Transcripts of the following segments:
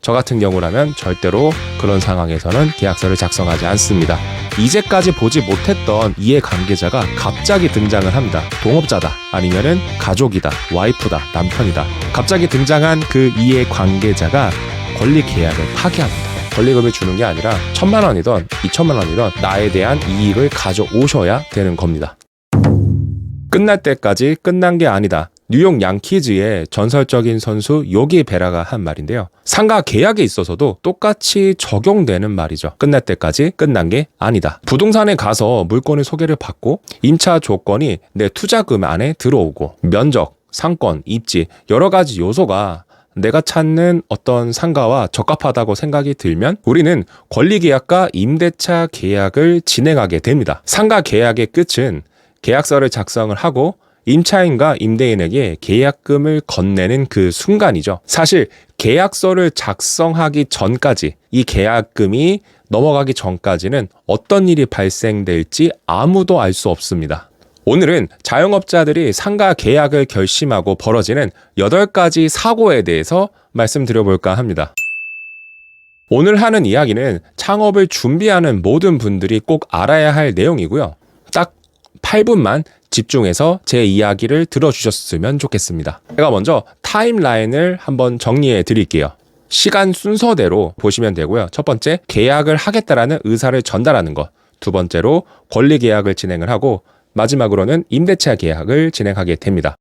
저 같은 경우라면 절대로 그런 상황에서는 계약서를 작성하지 않습니다. 이제까지 보지 못했던 이해관계자가 갑자기 등장을 합니다. 동업자다, 아니면은 가족이다, 와이프다, 남편이다. 갑자기 등장한 그 이해관계자가 권리 계약을 파기합니다. 권리금을 주는 게 아니라 1,000만 원이든 2,000만 원이든 나에 대한 이익을 가져오셔야 되는 겁니다. 끝날 때까지 끝난 게 아니다. 뉴욕 양키즈의 전설적인 선수 요기 베라가 한 말인데요. 상가 계약에 있어서도 똑같이 적용되는 말이죠. 끝날 때까지 끝난 게 아니다. 부동산에 가서 물건을 소개를 받고 임차 조건이 내 투자금 안에 들어오고 면적, 상권, 입지 여러 가지 요소가 내가 찾는 어떤 상가와 적합하다고 생각이 들면 우리는 권리계약과 임대차 계약을 진행하게 됩니다. 상가 계약의 끝은 계약서를 작성을 하고 임차인과 임대인에게 계약금을 건네는 그 순간이죠. 사실 계약서를 작성하기 전까지, 이 계약금이 넘어가기 전까지는 어떤 일이 발생될지 아무도 알 수 없습니다. 오늘은 자영업자들이 상가 계약을 결심하고 벌어지는 8가지 사고에 대해서 말씀드려볼까 합니다. 오늘 하는 이야기는 창업을 준비하는 모든 분들이 꼭 알아야 할 내용이고요. 딱 8분만 집중해서 제 이야기를 들어주셨으면 좋겠습니다. 제가 먼저 타임라인을 한번 정리해 드릴게요. 시간 순서대로 보시면 되고요. 첫 번째, 계약을 하겠다라는 의사를 전달하는 것. 두 번째로 권리 계약을 진행을 하고 마지막으로는 임대차 계약을 진행하게 됩니다.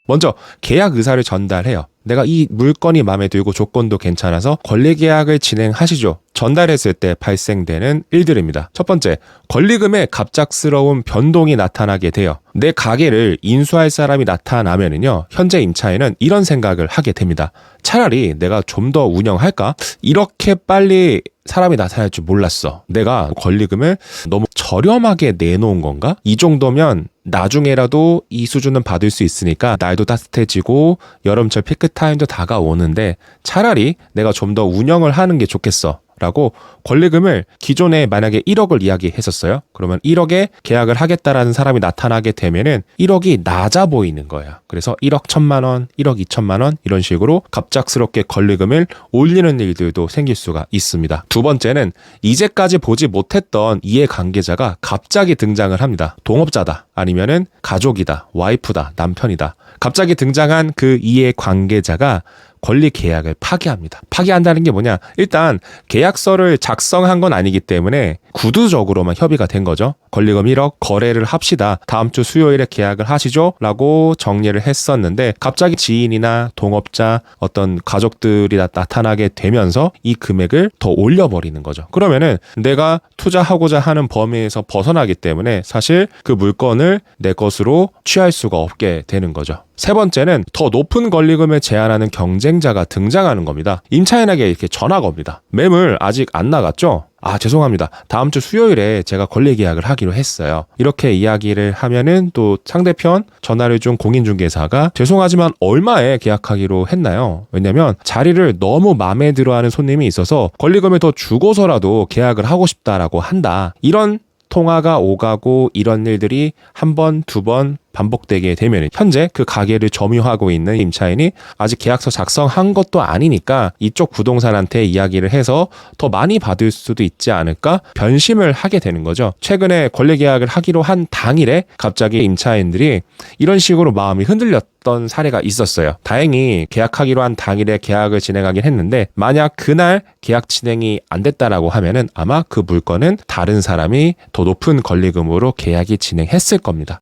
먼저 계약 의사를 전달해요. 내가 이 물건이 마음에 들고 조건도 괜찮아서 권리 계약을 진행하시죠. 전달했을 때 발생되는 일들입니다. 첫 번째, 권리금에 갑작스러운 변동이 나타나게 돼요. 내 가게를 인수할 사람이 나타나면은요, 현재 임차인은 이런 생각을 하게 됩니다. 차라리 내가 좀 더 운영할까? 이렇게 빨리 사람이 나타날 줄 몰랐어. 내가 권리금을 너무 저렴하게 내놓은 건가? 이 정도면 나중에라도 이 수준은 받을 수 있으니까 날도 따뜻해지고 여름철 피크타임도 다가오는데 차라리 내가 좀 더 운영을 하는 게 좋겠어. 라고 권리금을 기존에 만약에 1억을 이야기했었어요. 그러면 1억에 계약을 하겠다라는 사람이 나타나게 되면은 1억이 낮아 보이는 거예요. 그래서 1억 1,000만 원, 1억 2천만 원 이런 식으로 갑작스럽게 권리금을 올리는 일들도 생길 수가 있습니다. 두 번째는 이제까지 보지 못했던 이해관계자가 갑자기 등장을 합니다. 동업자다, 아니면은 가족이다, 와이프다, 남편이다. 갑자기 등장한 그 이해관계자가 권리 계약을 파기합니다. 파기한다는 게 뭐냐? 일단 계약서를 작성한 건 아니기 때문에 구두적으로만 협의가 된 거죠. 권리금 1억 거래를 합시다. 다음 주 수요일에 계약을 하시죠? 라고 정리를 했었는데 갑자기 지인이나 동업자 어떤 가족들이 나타나게 되면서 이 금액을 더 올려버리는 거죠. 그러면은 내가 투자하고자 하는 범위에서 벗어나기 때문에 사실 그 물건을 내 것으로 취할 수가 없게 되는 거죠. 세 번째는 더 높은 권리금을 제한하는 경쟁자가 등장하는 겁니다. 임차인에게 이렇게 전화가 옵니다. 매물 아직 안 나갔죠? 아, 죄송합니다. 다음 주 수요일에 제가 권리 계약을 하기로 했어요. 이렇게 이야기를 하면은 또 상대편 전화를 준 공인중개사가 죄송하지만 얼마에 계약하기로 했나요? 왜냐면 자리를 너무 마음에 들어하는 손님이 있어서 권리금을 더 주고서라도 계약을 하고 싶다라고 한다. 이런 통화가 오가고 이런 일들이 한 번, 두 번 반복되게 되면 현재 그 가게를 점유하고 있는 임차인이 아직 계약서 작성한 것도 아니니까 이쪽 부동산한테 이야기를 해서 더 많이 받을 수도 있지 않을까 변심을 하게 되는 거죠. 최근에 권리 계약을 하기로 한 당일에 갑자기 임차인들이 이런 식으로 마음이 흔들렸던 사례가 있었어요. 다행히 계약하기로 한 당일에 계약을 진행하긴 했는데 만약 그날 계약 진행이 안 됐다라고 하면은 아마 그 물건은 다른 사람이 더 높은 권리금으로 계약이 진행했을 겁니다.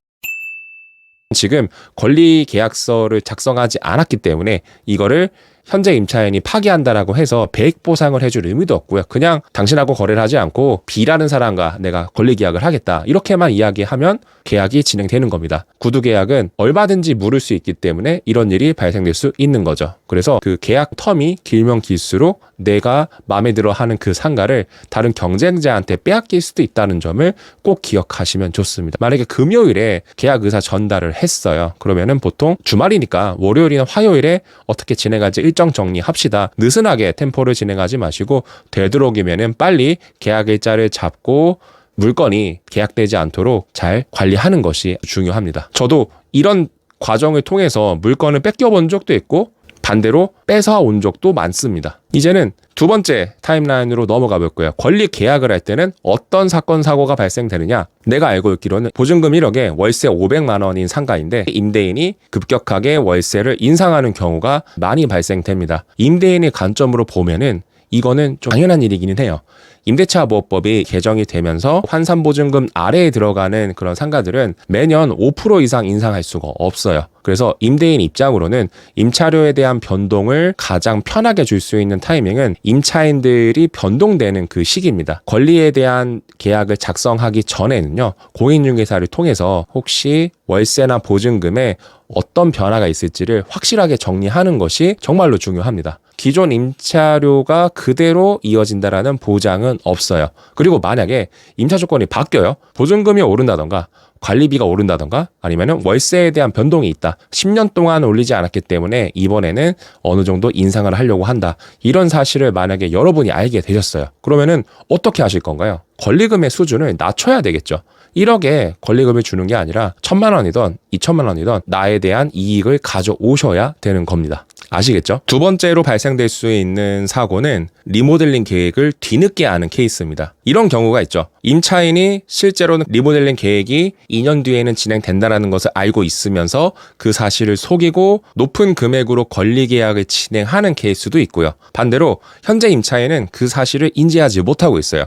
지금 권리 계약서를 작성하지 않았기 때문에 이거를 현재 임차인이 파기한다라고 해서 배액 보상을 해줄 의미도 없고요. 그냥 당신하고 거래를 하지 않고 B라는 사람과 내가 권리 계약을 하겠다. 이렇게만 이야기하면 계약이 진행되는 겁니다. 구두 계약은 얼마든지 물을 수 있기 때문에 이런 일이 발생될 수 있는 거죠. 그래서 그 계약 텀이 길면 길수록 내가 마음에 들어 하는 그 상가를 다른 경쟁자한테 빼앗길 수도 있다는 점을 꼭 기억하시면 좋습니다. 만약에 금요일에 계약 의사 전달을 했어요. 그러면은 보통 주말이니까 월요일이나 화요일에 어떻게 진행할지 일정 정리합시다. 느슨하게 템포를 진행하지 마시고 되도록이면은 빨리 계약 일자를 잡고 물건이 계약되지 않도록 잘 관리하는 것이 중요합니다. 저도 이런 과정을 통해서 물건을 뺏겨본 적도 있고 반대로 뺏어온 적도 많습니다. 이제는 두 번째 타임라인으로 넘어가 볼 거예요. 권리 계약을 할 때는 어떤 사건 사고가 발생되느냐. 내가 알고 있기로는 보증금 1억에 월세 500만 원인 상가인데 임대인이 급격하게 월세를 인상하는 경우가 많이 발생됩니다. 임대인의 관점으로 보면은 이거는 좀 당연한 일이기는 해요. 임대차 보호법이 개정이 되면서 환산보증금 아래에 들어가는 그런 상가들은 매년 5% 이상 인상할 수가 없어요. 그래서 임대인 입장으로는 임차료에 대한 변동을 가장 편하게 줄 수 있는 타이밍은 임차인들이 변동되는 그 시기입니다. 권리에 대한 계약을 작성하기 전에는요, 공인중개사를 통해서 혹시 월세나 보증금에 어떤 변화가 있을지를 확실하게 정리하는 것이 정말로 중요합니다. 기존 임차료가 그대로 이어진다라는 보장은 없어요. 그리고 만약에 임차 조건이 바뀌어요. 보증금이 오른다던가 관리비가 오른다던가 아니면 월세에 대한 변동이 있다. 10년 동안 올리지 않았기 때문에 이번에는 어느 정도 인상을 하려고 한다. 이런 사실을 만약에 여러분이 알게 되셨어요. 그러면은 어떻게 하실 건가요? 권리금의 수준을 낮춰야 되겠죠. 1억에 권리금을 주는 게 아니라 1,000만 원이든 2,000만 원이든 나에 대한 이익을 가져오셔야 되는 겁니다. 아시겠죠? 두 번째로 발생될 수 있는 사고는 리모델링 계획을 뒤늦게 아는 케이스입니다. 이런 경우가 있죠. 임차인이 실제로는 리모델링 계획이 2년 뒤에는 진행된다는 것을 알고 있으면서 그 사실을 속이고 높은 금액으로 권리 계약을 진행하는 케이스도 있고요. 반대로 현재 임차인은 그 사실을 인지하지 못하고 있어요.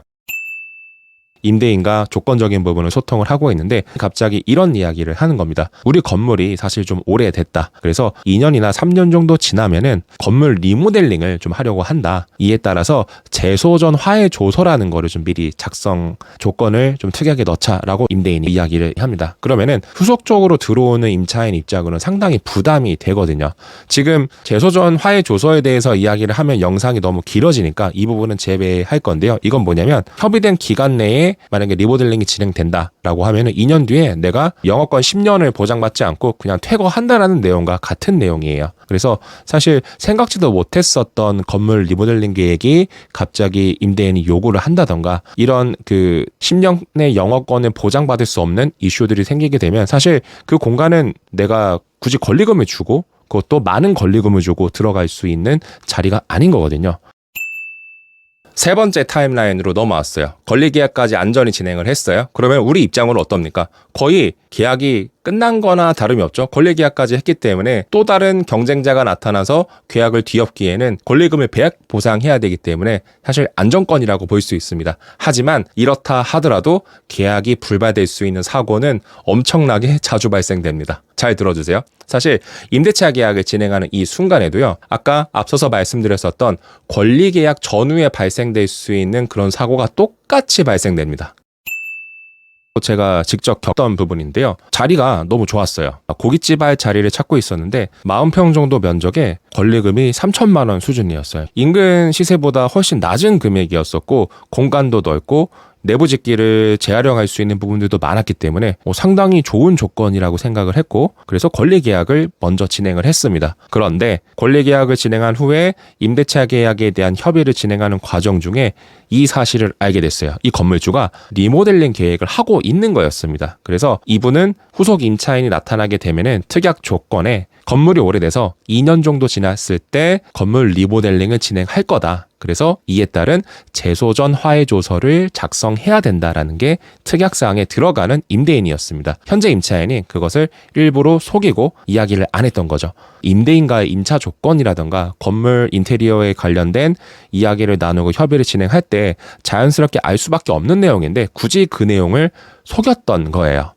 임대인과 조건적인 부분을 소통을 하고 있는데 갑자기 이런 이야기를 하는 겁니다. 우리 건물이 사실 좀 오래됐다. 그래서 2년이나 3년 정도 지나면은 건물 리모델링을 좀 하려고 한다. 이에 따라서 재소전 화해 조서라는 거를 좀 미리 작성 조건을 좀 특이하게 넣자라고 임대인이 이야기를 합니다. 그러면은 후속적으로 들어오는 임차인 입장으로는 상당히 부담이 되거든요. 지금 재소전 화해 조서에 대해서 이야기를 하면 영상이 너무 길어지니까 이 부분은 제외할 건데요. 이건 뭐냐면 협의된 기간 내에 만약에 리모델링이 진행된다라고 하면은 2년 뒤에 내가 영업권 10년을 보장받지 않고 그냥 퇴거한다라는 내용과 같은 내용이에요. 그래서 사실 생각지도 못했었던 건물 리모델링 계획이 갑자기 임대인이 요구를 한다던가 이런 그 10년의 영업권을 보장받을 수 없는 이슈들이 생기게 되면 사실 그 공간은 내가 굳이 권리금을 주고 그것도 많은 권리금을 주고 들어갈 수 있는 자리가 아닌 거거든요. 세 번째 타임라인으로 넘어왔어요. 권리계약까지 안전히 진행을 했어요. 그러면 우리 입장으로 어떻습니까? 거의 계약이 끝난 거나 다름이 없죠. 권리계약까지 했기 때문에 또 다른 경쟁자가 나타나서 계약을 뒤엎기에는 권리금을 배액 보상해야 되기 때문에 사실 안정권이라고 볼 수 있습니다. 하지만 이렇다 하더라도 계약이 불발될 수 있는 사고는 엄청나게 자주 발생됩니다. 잘 들어주세요. 사실 임대차 계약을 진행하는 이 순간에도요. 아까 앞서서 말씀드렸었던 권리계약 전후에 발생될 수 있는 그런 사고가 똑같이 발생됩니다. 제가 직접 겪던 부분인데요. 자리가 너무 좋았어요. 고깃집 할 자리를 찾고 있었는데 40평 정도 면적에 권리금이 3,000만 원 수준이었어요. 인근 시세보다 훨씬 낮은 금액이었었고 공간도 넓고 내부 집기를 재활용할 수 있는 부분들도 많았기 때문에 상당히 좋은 조건이라고 생각을 했고 그래서 권리계약을 먼저 진행을 했습니다. 그런데 권리계약을 진행한 후에 임대차 계약에 대한 협의를 진행하는 과정 중에 이 사실을 알게 됐어요. 이 건물주가 리모델링 계획을 하고 있는 거였습니다. 그래서 이분은 후속 임차인이 나타나게 되면은 특약 조건에 건물이 오래돼서 2년 정도 지났을 때 건물 리모델링을 진행할 거다. 그래서 이에 따른 재소전 화해 조서를 작성해야 된다라는 게 특약사항에 들어가는 임대인이었습니다. 현재 임차인이 그것을 일부러 속이고 이야기를 안 했던 거죠. 임대인과의 임차 조건이라던가 건물 인테리어에 관련된 이야기를 나누고 협의를 진행할 때 자연스럽게 알 수밖에 없는 내용인데 굳이 그 내용을 속였던 거예요.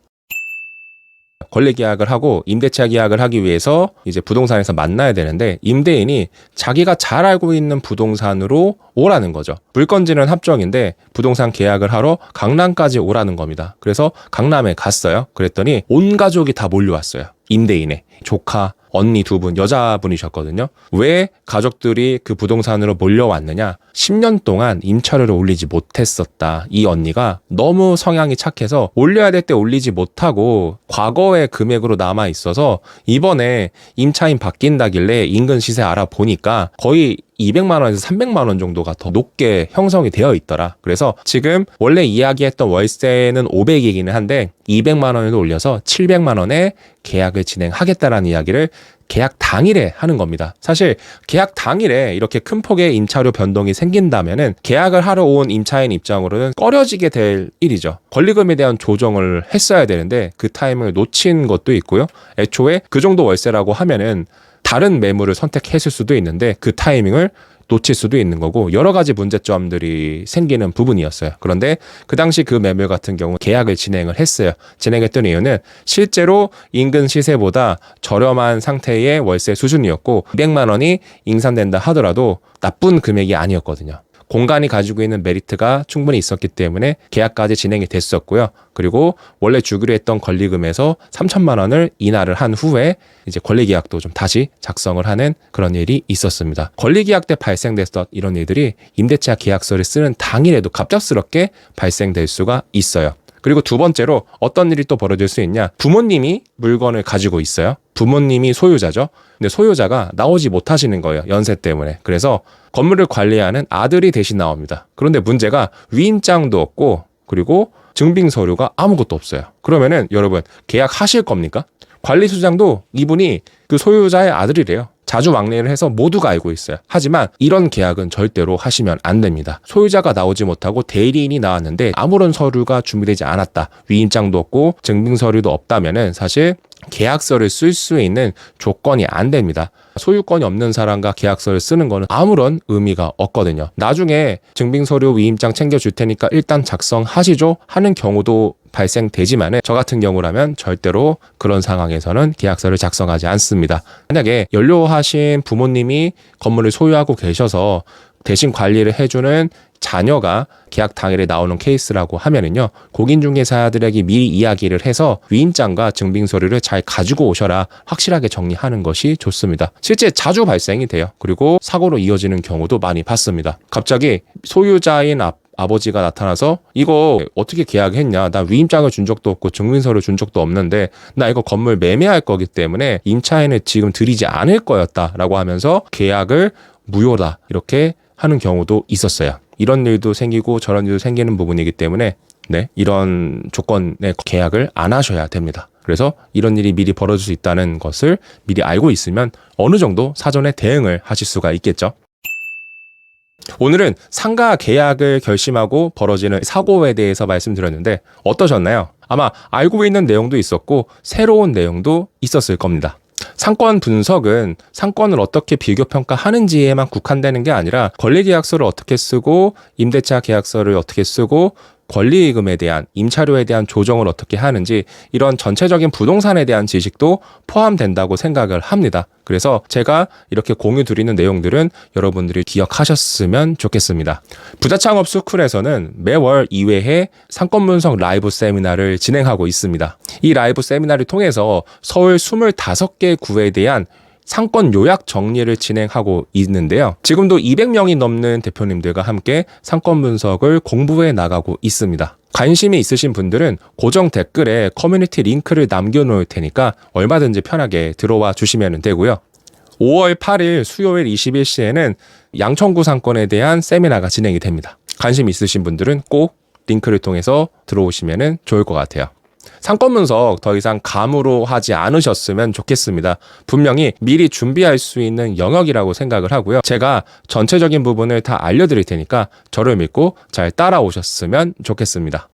권리 계약을 하고 임대차 계약을 하기 위해서 이제 부동산에서 만나야 되는데 임대인이 자기가 잘 알고 있는 부동산으로 오라는 거죠. 물건지는 합정인데 부동산 계약을 하러 강남까지 오라는 겁니다. 그래서 강남에 갔어요. 그랬더니 온 가족이 다 몰려왔어요. 임대인의 조카, 언니 두 분, 여자분이셨거든요. 왜 가족들이 그 부동산으로 몰려왔느냐? 10년 동안 임차료를 올리지 못했었다. 이 언니가 너무 성향이 착해서 올려야 될 때 올리지 못하고 과거의 금액으로 남아 있어서 이번에 임차인 바뀐다길래 인근 시세 알아보니까 거의 200만 원에서 300만 원 정도가 더 높게 형성이 되어 있더라. 그래서 지금 원래 이야기했던 월세는 500이기는 한데 200만 원을 올려서 700만 원에 계약을 진행하겠다라는 이야기를 계약 당일에 하는 겁니다. 사실 계약 당일에 이렇게 큰 폭의 임차료 변동이 생긴다면은 계약을 하러 온 임차인 입장으로는 꺼려지게 될 일이죠. 권리금에 대한 조정을 했어야 되는데 그 타이밍을 놓친 것도 있고요. 애초에 그 정도 월세라고 하면은 다른 매물을 선택했을 수도 있는데 그 타이밍을 놓칠 수도 있는 거고 여러 가지 문제점들이 생기는 부분이었어요. 그런데 그 당시 그 매물 같은 경우 계약을 진행을 했어요. 진행했던 이유는 실제로 인근 시세보다 저렴한 상태의 월세 수준이었고 200만 원이 인상된다 하더라도 나쁜 금액이 아니었거든요. 공간이 가지고 있는 메리트가 충분히 있었기 때문에 계약까지 진행이 됐었고요. 그리고 원래 주기로 했던 권리금에서 3천만 원을 인하를 한 후에 이제 권리계약도 좀 다시 작성을 하는 그런 일이 있었습니다. 권리계약 때 발생됐던 이런 일들이 임대차 계약서를 쓰는 당일에도 갑작스럽게 발생될 수가 있어요. 그리고 두 번째로 어떤 일이 또 벌어질 수 있냐. 부모님이 물건을 가지고 있어요. 부모님이 소유자죠. 근데 소유자가 나오지 못하시는 거예요. 연세 때문에. 그래서 건물을 관리하는 아들이 대신 나옵니다. 그런데 문제가 위임장도 없고 그리고 증빙 서류가 아무것도 없어요. 그러면은 여러분 계약하실 겁니까? 관리수장도 이분이 그 소유자의 아들이래요. 자주 왕래를 해서 모두가 알고 있어요. 하지만 이런 계약은 절대로 하시면 안 됩니다. 소유자가 나오지 못하고 대리인이 나왔는데 아무런 서류가 준비되지 않았다. 위임장도 없고 증빙 서류도 없다면은 사실 계약서를 쓸 수 있는 조건이 안 됩니다. 소유권이 없는 사람과 계약서를 쓰는 거는 아무런 의미가 없거든요. 나중에 증빙서류 위임장 챙겨줄 테니까 일단 작성하시죠 하는 경우도 발생되지만은 저 같은 경우라면 절대로 그런 상황에서는 계약서를 작성하지 않습니다. 만약에 연료하신 부모님이 건물을 소유하고 계셔서 대신 관리를 해주는 자녀가 계약 당일에 나오는 케이스라고 하면은요, 공인중개사들에게 미리 이야기를 해서 위임장과 증빙서류를 잘 가지고 오셔라 확실하게 정리하는 것이 좋습니다. 실제 자주 발생이 돼요. 그리고 사고로 이어지는 경우도 많이 봤습니다. 갑자기 소유자인 아버지가 나타나서 이거 어떻게 계약했냐, 나 위임장을 준 적도 없고 증빙서를 준 적도 없는데 나 이거 건물 매매할 거기 때문에 임차인을 지금 드리지 않을 거였다 라고 하면서 계약을 무효다 이렇게 하는 경우도 있었어요. 이런 일도 생기고 저런 일도 생기는 부분이기 때문에 이런 조건의 계약을 안 하셔야 됩니다. 그래서 이런 일이 미리 벌어질 수 있다는 것을 미리 알고 있으면 어느 정도 사전에 대응을 하실 수가 있겠죠. 오늘은 상가 계약을 결심하고 벌어지는 사고에 대해서 말씀드렸는데 어떠셨나요? 아마 알고 있는 내용도 있었고 새로운 내용도 있었을 겁니다. 상권 분석은 상권을 어떻게 비교 평가하는지에만 국한되는 게 아니라 권리계약서를 어떻게 쓰고 임대차 계약서를 어떻게 쓰고 권리금에 대한 임차료에 대한 조정을 어떻게 하는지 이런 전체적인 부동산에 대한 지식도 포함된다고 생각을 합니다. 그래서 제가 이렇게 공유 드리는 내용들은 여러분들이 기억하셨으면 좋겠습니다. 부자창업 스쿨에서는 매월 2회의 상권 분석 라이브 세미나를 진행하고 있습니다. 이 라이브 세미나를 통해서 서울 25개 구에 대한 상권 요약 정리를 진행하고 있는데요. 지금도 200명이 넘는 대표님들과 함께 상권 분석을 공부해 나가고 있습니다. 관심이 있으신 분들은 고정 댓글에 커뮤니티 링크를 남겨놓을 테니까 얼마든지 편하게 들어와 주시면 되고요. 5월 8일 수요일 21시에는 양천구 상권에 대한 세미나가 진행이 됩니다. 관심 있으신 분들은 꼭 링크를 통해서 들어오시면 좋을 것 같아요. 상권 분석 더 이상 감으로 하지 않으셨으면 좋겠습니다. 분명히 미리 준비할 수 있는 영역이라고 생각을 하고요. 제가 전체적인 부분을 다 알려드릴 테니까 저를 믿고 잘 따라오셨으면 좋겠습니다.